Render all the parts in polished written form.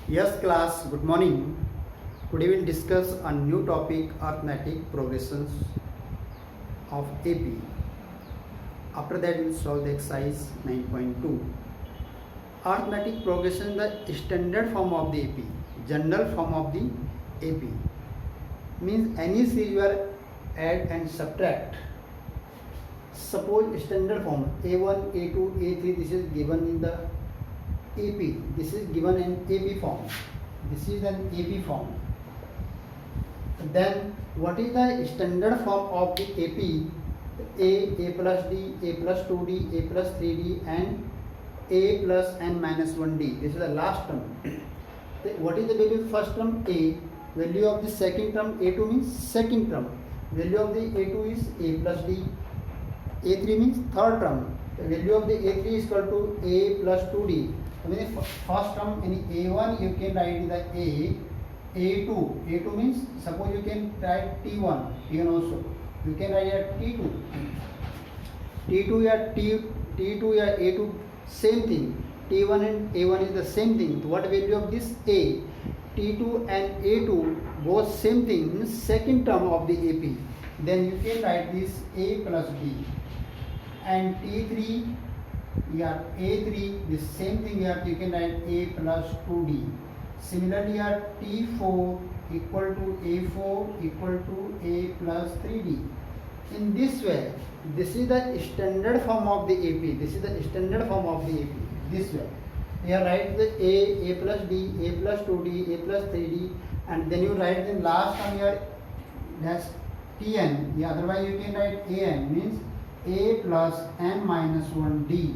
Yes, class, good morning. Today we'll discuss a new topic, arithmetic progressions of AP. After that, we'll solve the exercise 9.2. Arithmetic progression, the standard form of the AP, general form of the AP. Means any series you are add and subtract. Suppose standard form A1, A2, A3, this is given in the AP. This is given in AP form. This is an AP form. Then what is the standard form of the AP? A plus D, A plus 2D, A plus 3D and A plus n minus 1D. This is the last term. What is the value of first term? A. Value of the second term A2 means second term. Value of the A2 is A plus D. A3 means third term. The value of the A3 is equal to A plus 2D. I mean first term in A1 you can write the A. A2 means suppose you can write T1 also. You can write at T2. T2 या A2 same thing. T1 and A1 is the same thing. What value of this A? T2 and A2 both same thing means second term of the AP. Then you can write this A plus B. And T3 A3 the same thing here you can write A plus 2D. Similarly here T4 equal to A4 equal to A plus 3D. In this way, this is the standard form of the AP. This is the standard form of the AP. This way. Here write the A plus D, A plus 2D, A plus 3D, and then you write the last term here that's Tn. Yeah, otherwise you can write An means A plus n minus 1D.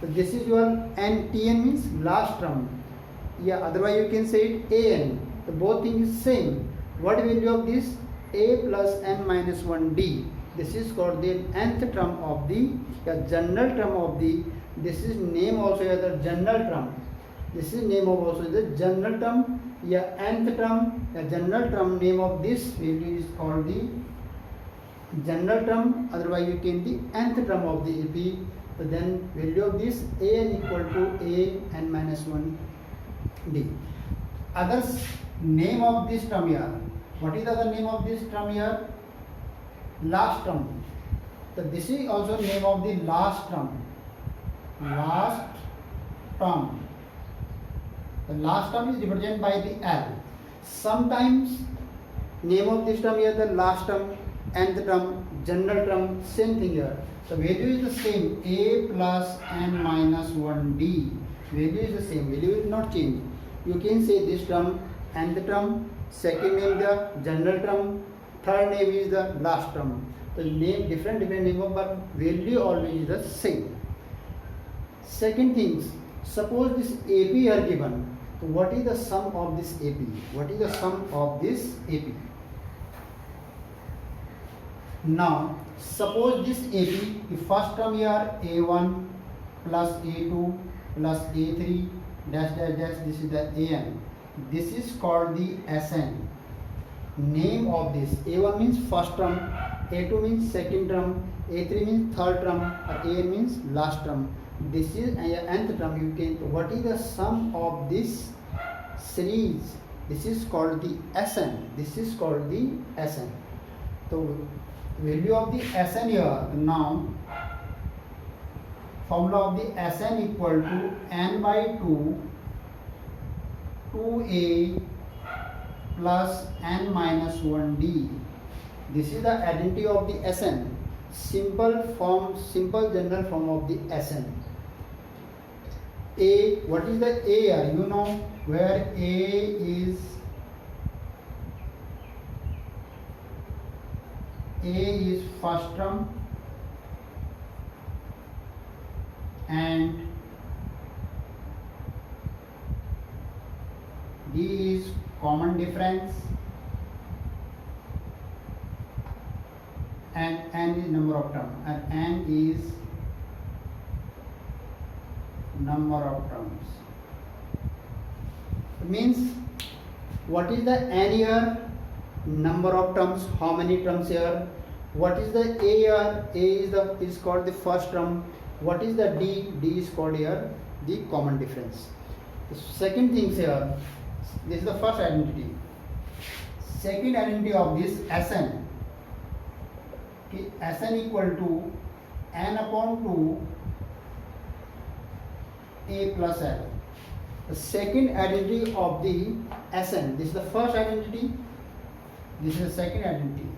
So this is your n. Tn means last term. Yeah, otherwise you can say it An. So both things is same. What value of this? A plus n minus 1D. This is called the nth term of the general term of the. This is name also as the general term. This is name of also the general term. Yeah, nth term. The general term name of this value is called the general term. Otherwise you can the nth term of the AP. So then value of this An equal to A n minus 1D. Others name of this term here. What is the other name of this term here? Last term. So this is also name of the last term. Last term. The last term is represented by the L. Sometimes name of this term here the last term, nth term, general term, same thing here. So value is the same, A plus n minus 1D. Value is the same, value will not change. You can say this term, nth term, second name the general term, third name is the last term. So name different name but value always is the same. Second things, suppose this AP are given. So what is the sum of this AP? What is the sum of this AP? Now, suppose this AP, the first term here A1 plus A2 plus A3 dash dash dash, this is the AN. This is called the SN. Name of this A1 means first term, A2 means second term, A3 means third term, AN means last term. This is nth term. You can. What is the sum of this series? This is called the SN. This is called the SN. So value of the SN here now. Formula of the SN equal to n by 2 2a plus n minus 1d. This is the identity of the SN. Simple form, simple general form of the SN. A, what is the A here? You know where A is first term and D is common difference and n is number of terms and n is number of terms. Means what is the n here? Number of terms. How many terms here? What is the A here? A is called the first term. What is the D? D is called here the common difference. The second thing here, this is the first identity. Second identity of this Sn, okay, Sn equal to n upon 2 a plus l. The second identity of the Sn, this is the first identity, this is the second identity.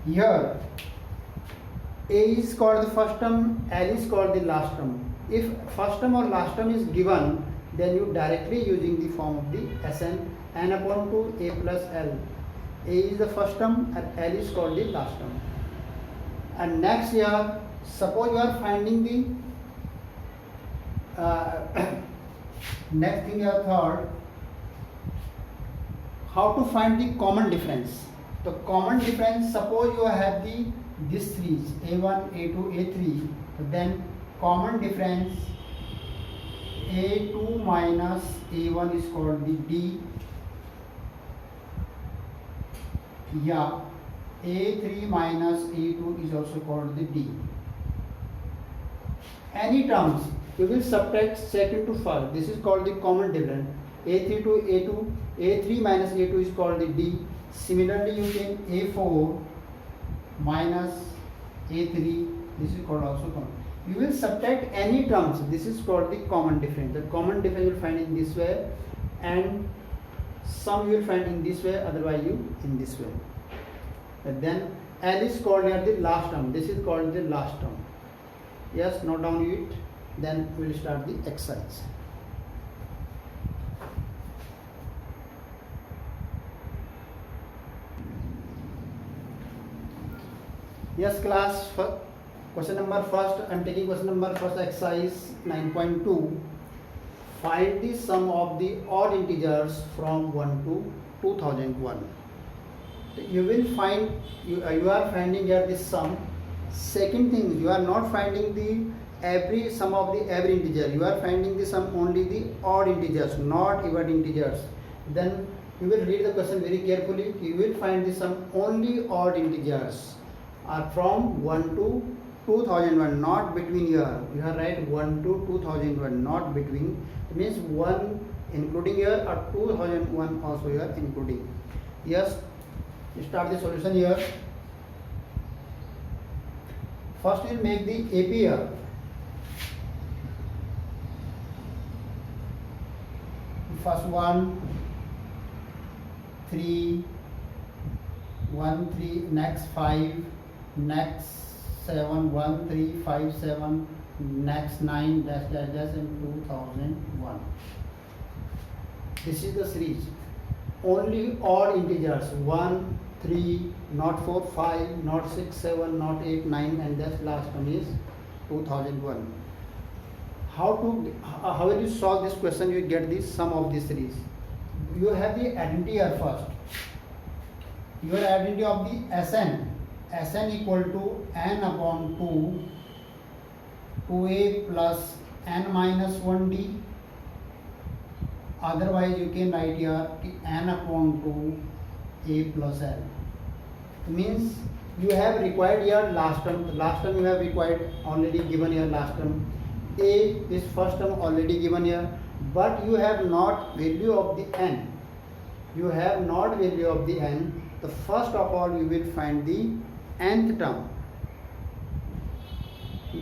Here a is called the first term, L is called the last term. If first term or last term is given, then you directly using the form of the Sn, n upon 2 a plus l. A is the first term and L is called the last term. And next here, suppose you are finding the next thing here, third, how to find the common difference. The common difference, suppose you have the these threes a1, a2, a3, then common difference a2 minus a1 is called the d, yeah, a3 minus a2 is also called the d. Any terms you will subtract second to first, this is called the common difference. A3 to a2, a3 minus a2 is called the d. Similarly you can a4 minus a3, this is called also common. You will subtract any terms, this is called the common difference. The common difference you will find in this way, and some you will find in this way, otherwise you in this way. But then L is called here the last term, this is called the last term. Yes, note down it, then we will start the exercise. Yes class, question number first, I am taking question number first, exercise 9.2. Find the sum of the odd integers from 1 to 2001. You will find, you are finding here the sum. Second thing, you are not finding the every sum of the every integer, you are finding the sum only the odd integers, not even integers. Then you will read the question very carefully. You will find the sum only odd integers are from 1 to 2001, not between here. You are right, 1 to 2001, not between. It means 1 including here or 2001 also here including. Yes, start the solution here. First we will make the AP here. First 1, 3, 1, 3, next 5, next 7, 1, 3, 5, 7, next 9, dash, dash, dash, and 2001. This is the series. Only odd integers 1, 3, not 4, 5, not 6, 7, not 8, 9, and that last one is 2001. How will you solve this question? You get the sum of this series. You have the identity here first. Your identity of the Sn. Sn equal to n upon 2a plus n minus 1d. Otherwise you can write here n upon 2 a plus l. Means you have required here last term. The last term you have required already given here last term. A is first term already given here, but you have not value of the n. You have not value of the n. The first of all you will find the nth term.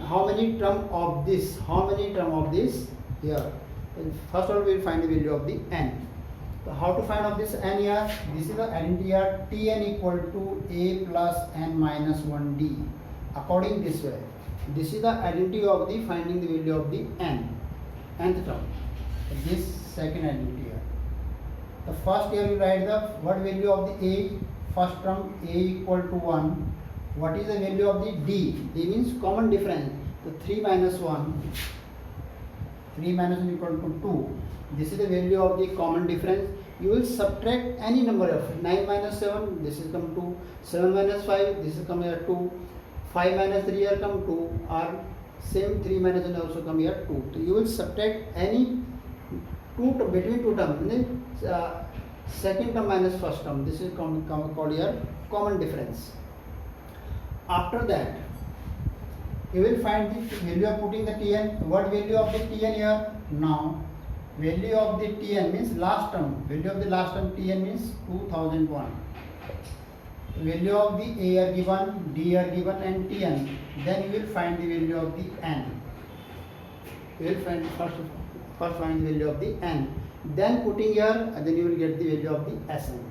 How many term of this? How many term of this here? And first of all we will find the value of the n. So how to find of this n here? This is the identity here. Tn equal to a plus n minus 1d. According this way. This is the identity of the finding the value of the nth term. This second identity here. The first here you write the what value of the a, first term a equal to 1. What is the value of the d? D means common difference. So 3 minus 1. 3 minus 1 equal to 2. This is the value of the common difference. You will subtract any number of 9 minus 7. This is come 2. 7 minus 5. This is come here 2. 5 minus 3 here come 2, or same 3 minus 1 also come here 2. So you will subtract any between two terms, second term minus first term. This is called here common difference. After that, you will find the value of putting the Tn. What value of the Tn here? Now, Value of the Tn means last term. Value of the last term Tn means 2001. Value of the A are given, D are given, and Tn. Then you will find the value of the n. You will find first find the value of the n. Then putting here, then you will get the value of the Sn.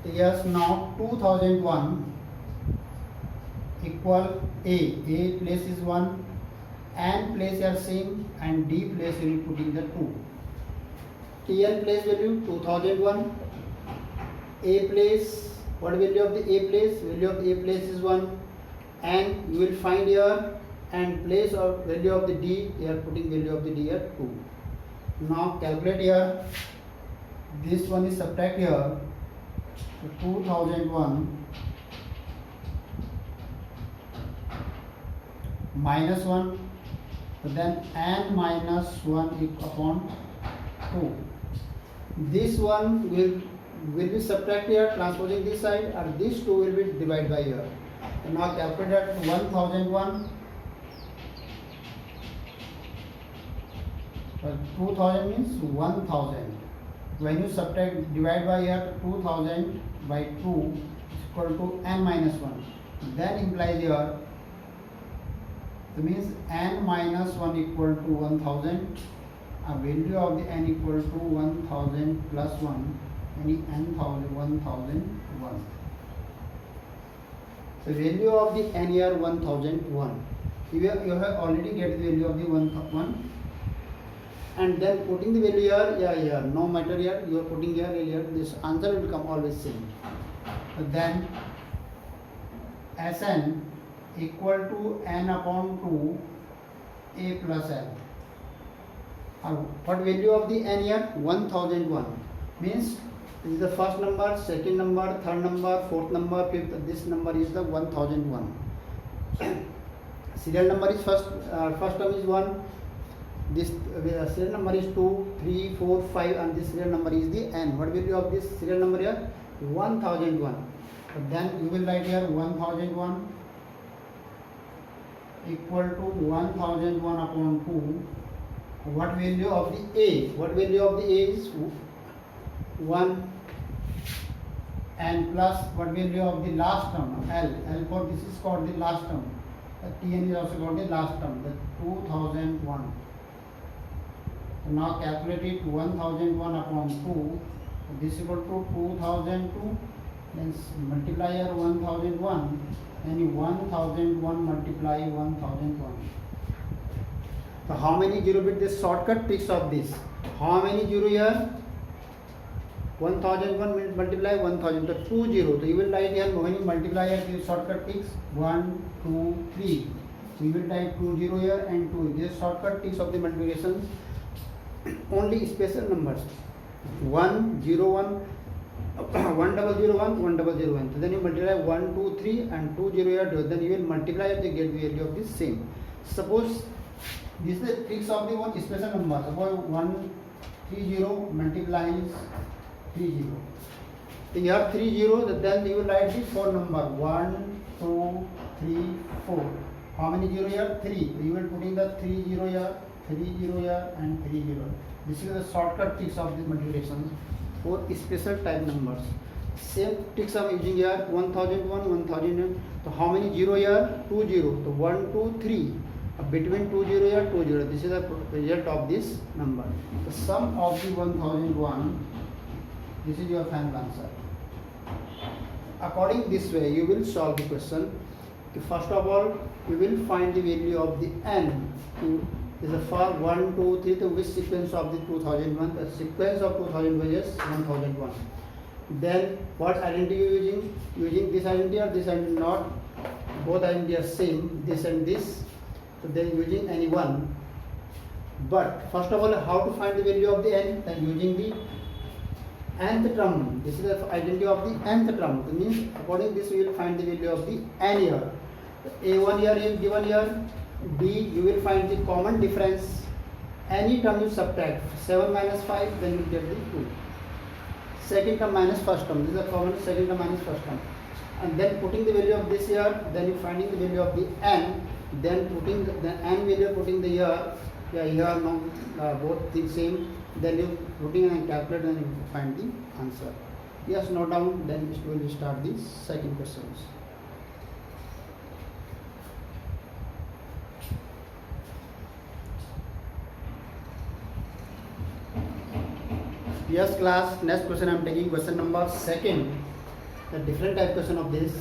Yes, now 2001 equal A. A place is 1, n place are same, and D place you will put in the 2. Tn place value 2001. A place, what value of the A place? Value of the A place is 1, and you will find here, and place of value of the D, you are putting value of the D here 2. Now calculate here, this one is subtract here, so 2001 minus 1, so then n minus 1 upon 2. This one will be subtract here, transposing this side, and this 2 will be divided by here. So now calculate that 1001. 2000 means 1000. When you subtract, divide by here, 2000 by 2 is equal to n minus 1. Then implies here, that means n minus 1 equal to 1000. A value of the n equal to 1000 plus 1, meaning n 1001. So value of the n here 1001. You have already get the value of the 1, and then putting the value here, no matter here, you are putting here, this answer will become always same. So then Sn equal to n upon 2 A plus n. What value of the n here? 1001. Means this is the first number, second number, third number, fourth number, fifth. This number is the 1001. Serial number is first term is 1. This serial number is 2, 3, 4, 5, and this serial number is the n. What value of this serial number here? 1001. So then you will write here 1001 equal to 1001 upon 2. What value of the A? What value of the A is 1, and plus what value of the last term? L. For this is called the last term. Tn is also called the last term. The 2001. So now calculate it, 1001 upon 2. This is equal to 2002. Then multiply here 1001, and 1001 multiply 1001. So how many 0 bit? This shortcut tricks of this. How many 0 here? 1001 multiply 1000. So 2 0. So you will write here, when you multiply here, this shortcut tricks 1, 2, 3. So you will type 2 0 here and 2. This shortcut tricks of the multiplications. Only special numbers 1 0 1 1001 1001. So then you multiply 1 2 3 and 2 0 here. Then you will multiply to get the value of the same. Suppose this is the tricks of the one special number. Suppose 130 multiplies 30. So you have 30. Then you will write the 4 number 1 2 3 4. How many 0 here? 3. So you will put in the 30 here, 30 here, and 30. This is the shortcut tricks of the multiplications for special type numbers. Same tricks of using here 1001 1000. So how many 0 here? 2 0. So 1 2 3. Between 2 0 here 2 0. This is the result of this number. The sum of the 1001. This is your final answer. According this way, you will solve the question. First of all, you will find the value of the n. Is the for 1 2 3 to which sequence of the 2001? The sequence of 2001 is 1001. Then what identity you using? Using this identity or this identity? Not. Both identity are same. This and this. So then using any one. But first of all, how to find the value of the n? Then using the nth term. This is the identity of the nth term. That means according to this we will find the value of the n here. A1 here is given here. D, you will find the common difference. Any term you subtract 7 minus 5, then you get the 2. Second term minus first term. This is a common second term minus first term. And then putting the value of this here, then you finding the value of the n. Then putting the n value, putting the here, Yeah, here no both things same. Then you putting and calculate and you find the answer. Yes, note down. Then we will start the second questions. Yes, class. Next question I am taking question number second. The different type question of this.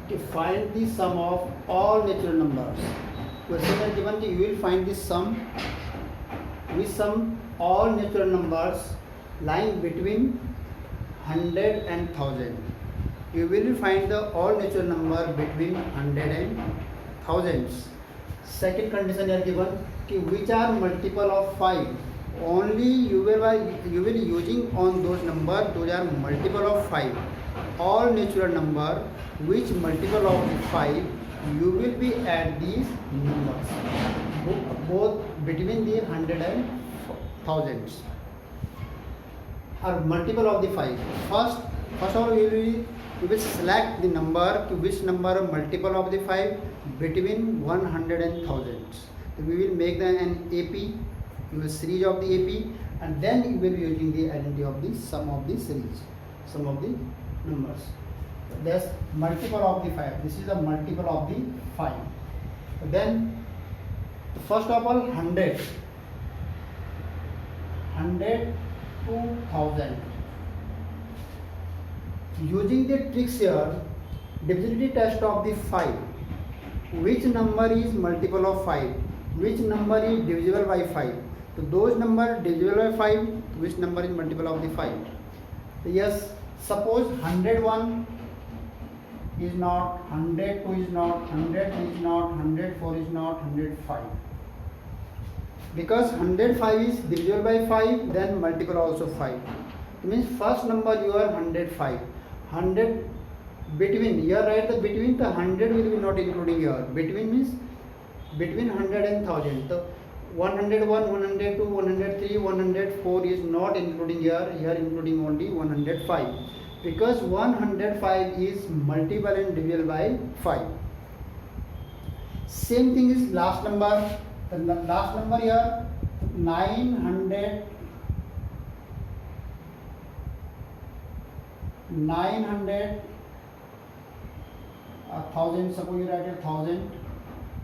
To find the sum of all natural numbers. Question is given that you will find the sum. We sum all natural numbers lying between 100 and 1000. You will find the all natural number between 100 and thousands. Second condition here given कि which are multiple of 5. Only you will using on those number, those are multiple of 5. All natural number which multiple of 5, you will be add these numbers both between the 100 and thousands are multiple of the 5. First of all you will select the number to which number multiple of the 5 between 100 and thousands. So we will make an AP, you will series of the AP, and then you will be using the identity of the sum of the series, sum of the numbers. That's multiple of the 5. This is a multiple of the 5. Then first of all 100 to 1000. Using the tricks here, divisibility test of the 5. Which number is multiple of 5? Which number is divisible by 5? So those number divisible by 5, which number is multiple of the 5? So yes, suppose 101 is not, 102 is not, 100 is not, 104 is not, 105. Because 105 is divisible by 5, then multiple also 5. It means first number you are 105. 100 between, here write the between, the 100 will be not including here. Between means between 100 and 1000. So 101, 102, 103, 104 is not including here. Here including only 105. Because 105 is multiple and divisible by 5. Same thing is last number. The last number here 900, 1000, suppose you write 1000,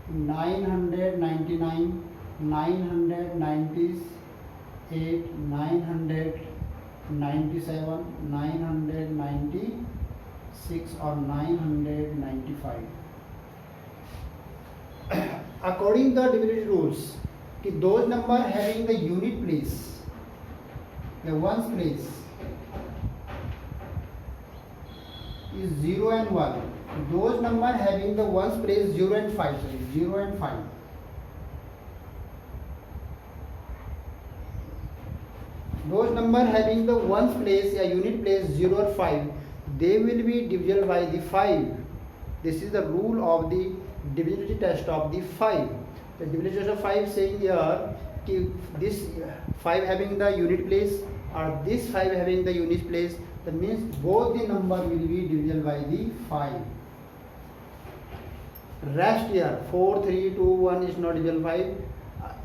999, 998, 997, 996 or 995. According to the divisibility rules, those number having the unit place, the ones place is 0 and 1. Those number having the ones place 0 and 5, sorry, 0 and 5. Those number having the ones place, a unit place 0 or 5, they will be divisible by the 5. This is the rule of the divisibility test of the 5. The divisibility test of 5 saying here this 5 having the unit place or this 5 having the unit place, that means both the number will be divisible by the 5. Rest here 4, 3, 2, 1 is not divisible by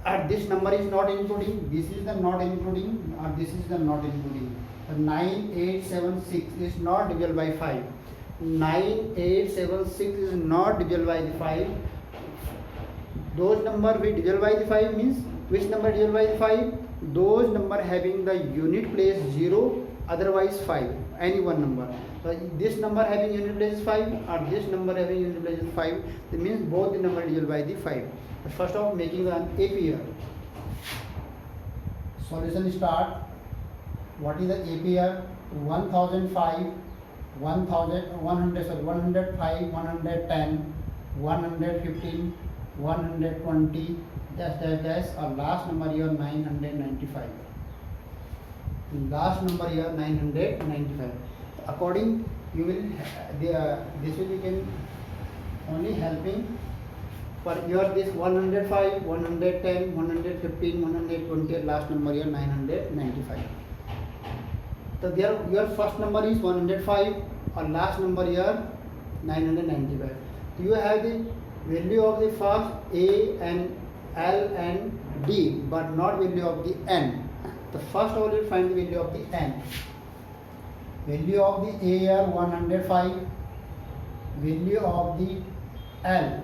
5. This number is not including, this is the not including, or this is the not including. 9876 is not divisible by 5. 9876 is not divisible by the 5. Those number we divisible by the 5 means which number divisible by the 5? Those number having the unit place 0, otherwise 5, any one number. So this number having unit place 5 or this number having unit place 5, that means both the number divisible by the 5. But first of all, making an AP here. Solution start. What is the AP here? 1005, 105, 110, 115, 120, dash, or last number here 995. Last number here 995. According, you will this will become only helping for your this 105, 110, 115, 120, last number here 995. So there your first number is 105 or last number here 995. You have the value of the first A and L and D but not value of the N. The first of all you find the value of the N. Value of the A are 105. Value of the L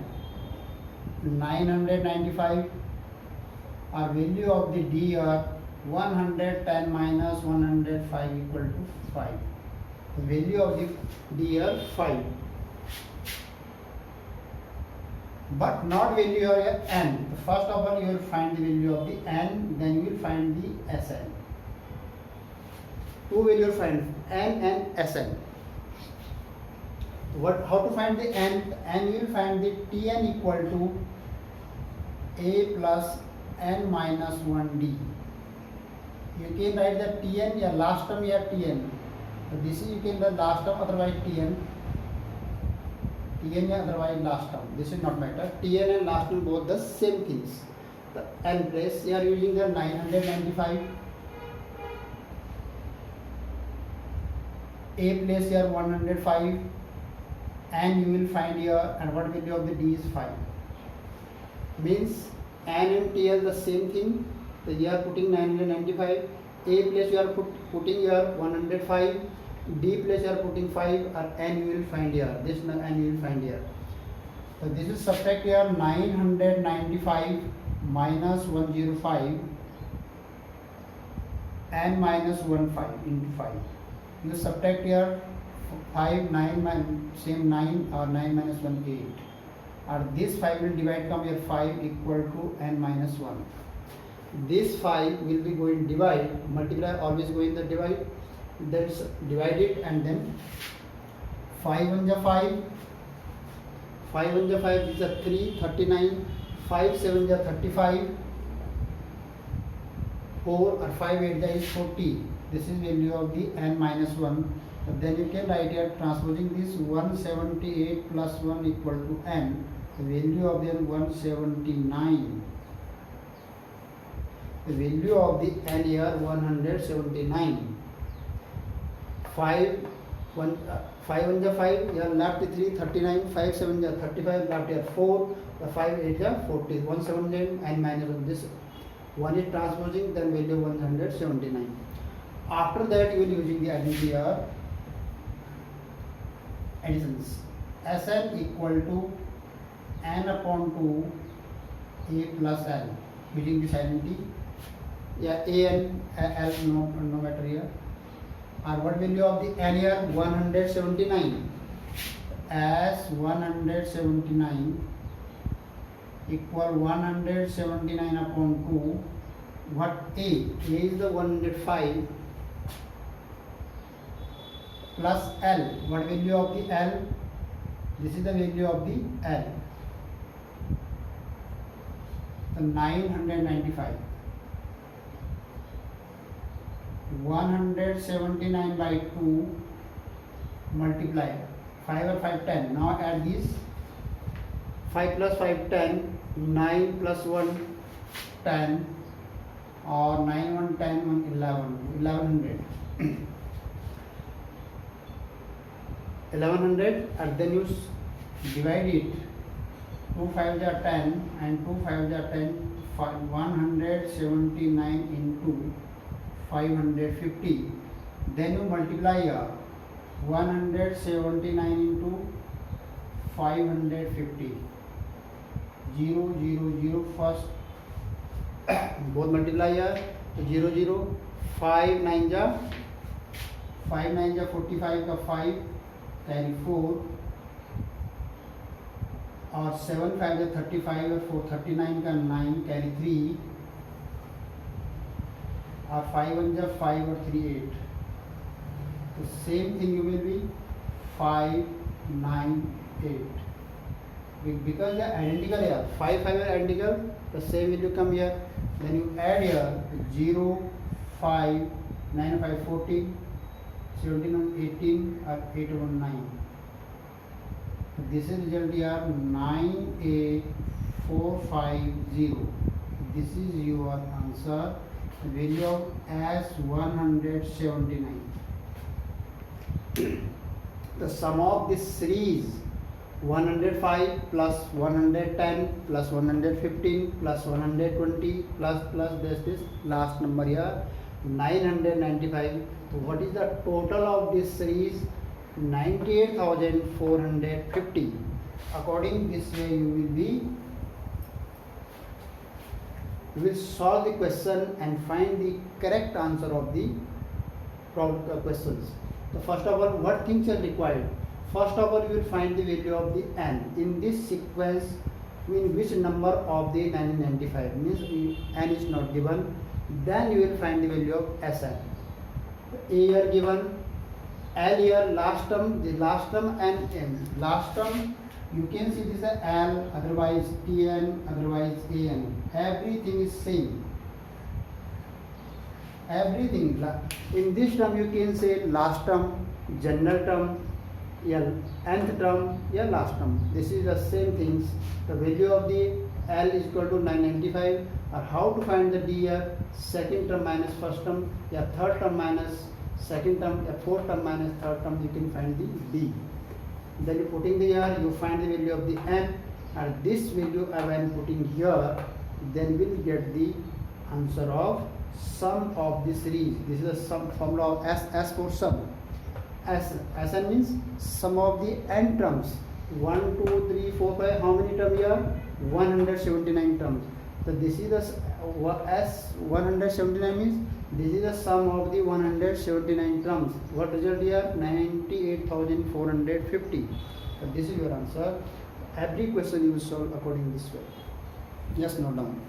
995. Our value of the D are 110 minus 105 equal to 5. The value of the D are 5. But not value of N. First of all you will find the value of the N, then you will find the Sn. Two value find N and Sn. How to find the N? N you will find the Tn equal to A plus N minus 1D. You can write the Tn, या last term या Tn. So this is you can write last term, otherwise Tn या otherwise last term. This is not matter. Tn and last term both the same things. The N place you are using the 995. A place here 105, and you will find here, and what value of the D is 5. Means N and T are the same thing. So you are putting 995. A place you are putting here 105. D place you are putting 5, or N you will find here. This N you will find here. So this is subtract here 995 minus 105 N minus 15 into 5. You subtract here 5, 9, same 9 or 9 minus 1, 8. Or this 5 will divide, come here 5 equal to N minus 1. This 5 will be going divide, multiply, always go in the divide. That's divide it, and then 5 1 ja 5, 5 1 ja 5, this is 3, 39, 5 7 ja 35, 4 or 5 8 ja is 40. This is value of the N minus 1. Then you can write here transposing this 178 plus 1 equal to N. The value of the N 179. The value of the N here 179. 5 1 ja 5, here left 3, 39, 5 7 ja 35, left here 4, 5 8 ja 40, 179 and minus 1. This one is transposing, then value 179. After that you will using the identity here, additions. Sn equal to N upon 2 A plus L, using this identity. Yeah, A and L no matter here. Or what value of the N here? 179. As 179 equal 179 upon 2. What A? A is the 105 plus L. What value of the L? This is the value of the L. So 995. 179 by 2 multiply 5 or 5 10. Now add this 5 plus 5 10, 9 plus 1 10, or 9 1 10 1 11, 1100. 1100, and then you divide it. 2 5 are 10 and 2 5 are 10. 179 into 550. Then you multiply here 179 into 550. 0 0 0 first. Both multiply here. 0 0. 5 9 ja 45 का 5 carry 4, और 7 5 ja 35 और 4 39 का 9 carry 3, और 5 1 ja 5 और 3 8. So same thing you will be 5 9 8. Because they are identical here, 5 5 are identical, the same will come here. Then you add here 0 5 9 5 14, 17 18, or 8 1 9. This is result here 98450. This is your answer. The value of S 179. The sum of this series 105 plus 110 plus 115 plus 120 plus this last number here 995. So what is the total of this series? 98,450. According this way you will solve the question and find the correct answer of the questions. So first of all, what things are required? First of all, you will find the value of the n. In this sequence, in which number of the 995 means n is not given, then you will find the value of Sn. A here given, L here last term, the last term and n. Last term you can see this is L, otherwise Tn, otherwise An. Everything is same. Everything in this term you can say last term, general term, nth term, last term. This is the same things. The value of the L is equal to 995. Or how to find the D here? Second term minus first term, third term minus second term, fourth term minus third term. You can find the D. Then you putting the here, you find the value of the n, and this value I am putting here. Then we will get the answer of sum of the series. This is the sum formula of S for sum. Sn means sum of the n terms. 1, 2, 3, 4, 5. How many terms here? 179 terms. So this is the S 179 means this is the sum of the 179 terms. What result here? 98,450. So this is your answer. Every question you will solve according this way. Just note down.